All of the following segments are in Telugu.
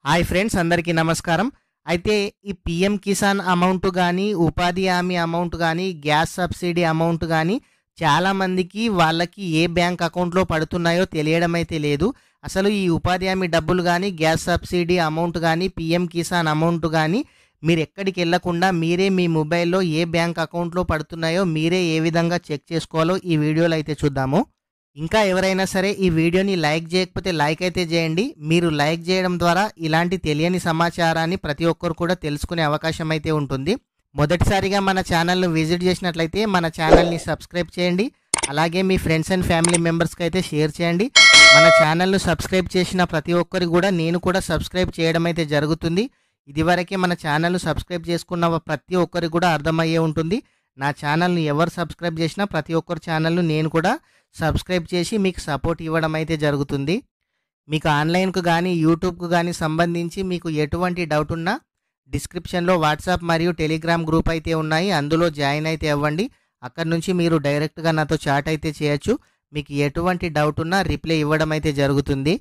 హాయ్ ఫ్రెండ్స్, అందరికీ నమస్కారం. అయితే ఈ పీఎం కిసాన్ అమౌంట్ గానీ, ఉపాధి హామీ అమౌంట్ గానీ, గ్యాస్ సబ్సిడీ అమౌంట్ గానీ చాలామందికి వాళ్ళకి ఏ బ్యాంక్ అకౌంట్లో పడుతున్నాయో తెలియడం అయితే లేదు. అసలు ఈ ఉపాధి హామీ డబ్బులు గానీ, గ్యాస్ సబ్సిడీ అమౌంట్ గానీ, పీఎం కిసాన్ అమౌంట్ గానీ మీరు ఎక్కడికి వెళ్లకుండా మీరే మీ మొబైల్లో ఏ బ్యాంక్ అకౌంట్లో పడుతున్నాయో మీరే ఏ విధంగా చెక్ చేసుకోవాలో ఈ వీడియోలో అయితే చూద్దాము. ఇంకా ఎవరైనా సరే ఈ వీడియోని లైక్ చేయకపోతే లైక్ అయితే చేయండి. మీరు లైక్ చేయడం ద్వారా ఇలాంటి తెలియని సమాచారాన్ని ప్రతి ఒక్కరు కూడా తెలుసుకునే అవకాశం అయితే ఉంటుంది. మొదటిసారిగా మన ఛానల్ను విజిట్ చేసినట్లయితే మన ఛానల్ని సబ్స్క్రైబ్ చేయండి. అలాగే మీ ఫ్రెండ్స్ అండ్ ఫ్యామిలీ మెంబర్స్కి అయితే షేర్ చేయండి. మన ఛానల్ను సబ్స్క్రైబ్ చేసిన ప్రతి ఒక్కరికి కూడా నేను కూడా సబ్స్క్రైబ్ చేయడం అయితే జరుగుతుంది. ఇదివరకే మన ఛానల్ను సబ్స్క్రైబ్ చేసుకున్న ప్రతి ఒక్కరికి కూడా అర్థమయ్యే ఉంటుంది. నా ఛానల్ని ఎవరు సబ్స్క్రైబ్ చేసినా ప్రతి ఒక్కరి ఛానల్ను నేను కూడా సబ్స్క్రైబ్ చేసి మీకు సపోర్ట్ ఇవ్వడం అయితే జరుగుతుంది. మీకు ఆన్లైన్కు కానీ యూట్యూబ్కు కానీ సంబంధించి మీకు ఎటువంటి డౌట్ ఉన్నా డిస్క్రిప్షన్లో వాట్సాప్ మరియు టెలిగ్రామ్ గ్రూప్ అయితే ఉన్నాయి. అందులో జాయిన్ అయితే అవ్వండి. అక్కడ నుంచి మీరు డైరెక్ట్గా నాతో చాట్ అయితే చేయొచ్చు. మీకు ఎటువంటి డౌట్ ఉన్నా రిప్లై ఇవ్వడం అయితే జరుగుతుంది.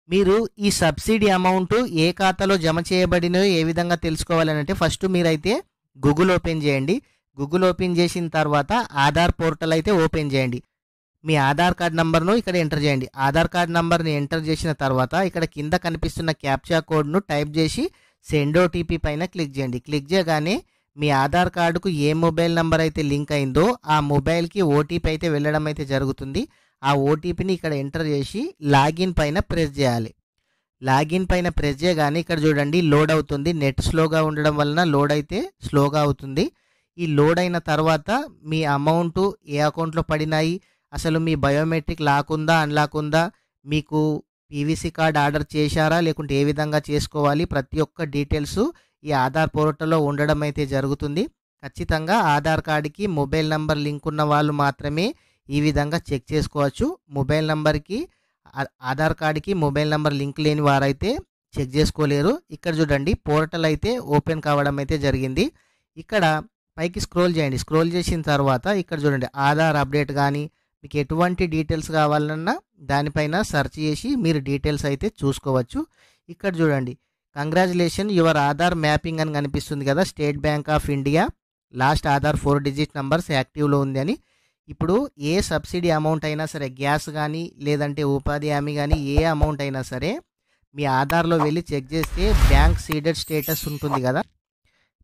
మీరు ఈ సబ్సిడీ అమౌంట్ ఏ ఖాతాలో జమ చేయబడినో ఏ విధంగా తెలుసుకోవాలంటే ఫస్ట్ మీరైతే గూగుల్ ఓపెన్ చేయండి. గూగుల్ ఓపెన్ చేసిన తర్వాత ఆధార్ పోర్టల్ అయితే ఓపెన్ చేయండి. మీ ఆధార్ కార్డ్ నంబర్ను ఇక్కడ ఎంటర్ చేయండి. ఆధార్ కార్డ్ నంబర్ని ఎంటర్ చేసిన తర్వాత ఇక్కడ కింద కనిపిస్తున్న క్యాప్చా కోడ్ను టైప్ చేసి సెండ్ ఓటీపీ పైన క్లిక్ చేయండి. క్లిక్ చేయగానే మీ ఆధార్ కార్డుకు ఏ మొబైల్ నెంబర్ అయితే లింక్ అయిందో ఆ మొబైల్కి ఓటీపీ అయితే వెళ్ళడం అయితే జరుగుతుంది. ఆ ఓటీపీని ఇక్కడ ఎంటర్ చేసి లాగిన్ పైన ప్రెస్ చేయాలి. లాగిన్ పైన ప్రెస్ చేయగానే ఇక్కడ చూడండి లోడ్ అవుతుంది. నెట్ స్లోగా ఉండడం వలన లోడ్ అయితే స్లోగా అవుతుంది. ఈ లోడ్ అయిన తర్వాత మీ అమౌంట్ ఏ అకౌంట్లో పడినాయి, అసలు మీ బయోమెట్రిక్ లాక్ ఉందా అన్లాక్ ఉందా, మీకు పీవీసీ కార్డ్ ఆర్డర్ చేశారా లేకుంటే ఏ విధంగా చేసుకోవాలి, ప్రతి ఒక్క డీటెయిల్స్ ఈ ఆధార్ పోర్టల్లో ఉండడం అయితే జరుగుతుంది. ఖచ్చితంగా ఆధార్ కార్డుకి మొబైల్ నెంబర్ లింక్ ఉన్న వాళ్ళు మాత్రమే ఈ విధంగా చెక్ చేసుకోవచ్చు. మొబైల్ నెంబర్కి ఆధార్ కార్డుకి మొబైల్ నెంబర్ లింక్ లేని వారైతే చెక్ చేసుకోలేరు. ఇక్కడ చూడండి పోర్టల్ అయితే ఓపెన్ కావడం అయితే జరిగింది. ఇక్కడ పైకి స్క్రోల్ చేయండి. స్క్రోల్ చేసిన తర్వాత ఇక్కడ చూడండి ఆధార్ అప్డేట్ కానీ మీకు ఎటువంటి డీటెయిల్స్ కావాలన్నా దానిపైన సెర్చ్ చేసి మీరు డీటెయిల్స్ అయితే చూసుకోవచ్చు. ఇక్కడ చూడండి కంగ్రాచులేషన్ యువర్ ఆధార్ మ్యాపింగ్ అని కనిపిస్తుంది కదా, State Bank of India last Aadhaar 4 digit numbers యాక్టివ్లో ఉంది అని. ఇప్పుడు ఏ సబ్సిడీ అమౌంట్ అయినా సరే, గ్యాస్ కానీ లేదంటే ఉపాధి హామీ కానీ ఏ అమౌంట్ అయినా సరే మీ ఆధార్లో వెళ్ళి చెక్ చేస్తే బ్యాంక్ సీడెడ్ స్టేటస్ ఉంటుంది కదా,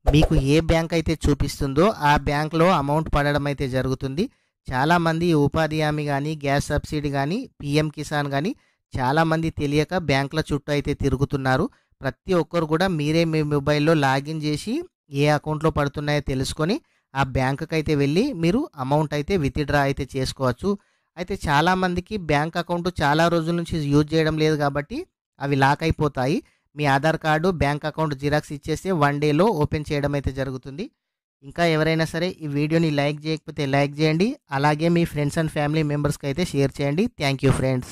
మీకు ఏ బ్యాంక్ అయితే చూపిస్తుందో ఆ బ్యాంక్లో అమౌంట్ పడడం అయితే జరుగుతుంది. చాలామంది ఉపాధి హామీ కానీ గ్యాస్ సబ్సిడీ కానీ పీఎం కిసాన్ కానీ చాలామంది తెలియక బ్యాంకుల చుట్టూ అయితే తిరుగుతున్నారు. ప్రతి ఒక్కరు కూడా మీరే మీ మొబైల్లో లాగిన్ చేసి ఏ అకౌంట్లో పడుతున్నాయో తెలుసుకొని ఆ బ్యాంకుకి అయితే వెళ్ళి మీరు అమౌంట్ అయితే విత్డ్రా అయితే చేసుకోవచ్చు. అయితే చాలామందికి బ్యాంక్ అకౌంట్ చాలా రోజుల నుంచి యూజ్ చేయడం లేదు కాబట్టి అవి లాక్ అయిపోతాయి. మీ Aadhaar card bank account xerox ఇచ్చేస్తే 1 డేలో ఓపెన్ చేయడం అయితే జరుగుతుంది. ఇంకా ఎవరైనా సరే ఈ వీడియోని లైక్ చేయకపోతే లైక్ చేయండి. అలాగే మీ ఫ్రెండ్స్ అండ్ ఫ్యామిలీ మెంబర్స్కి అయితే షేర్ చేయండి. Thank you friends.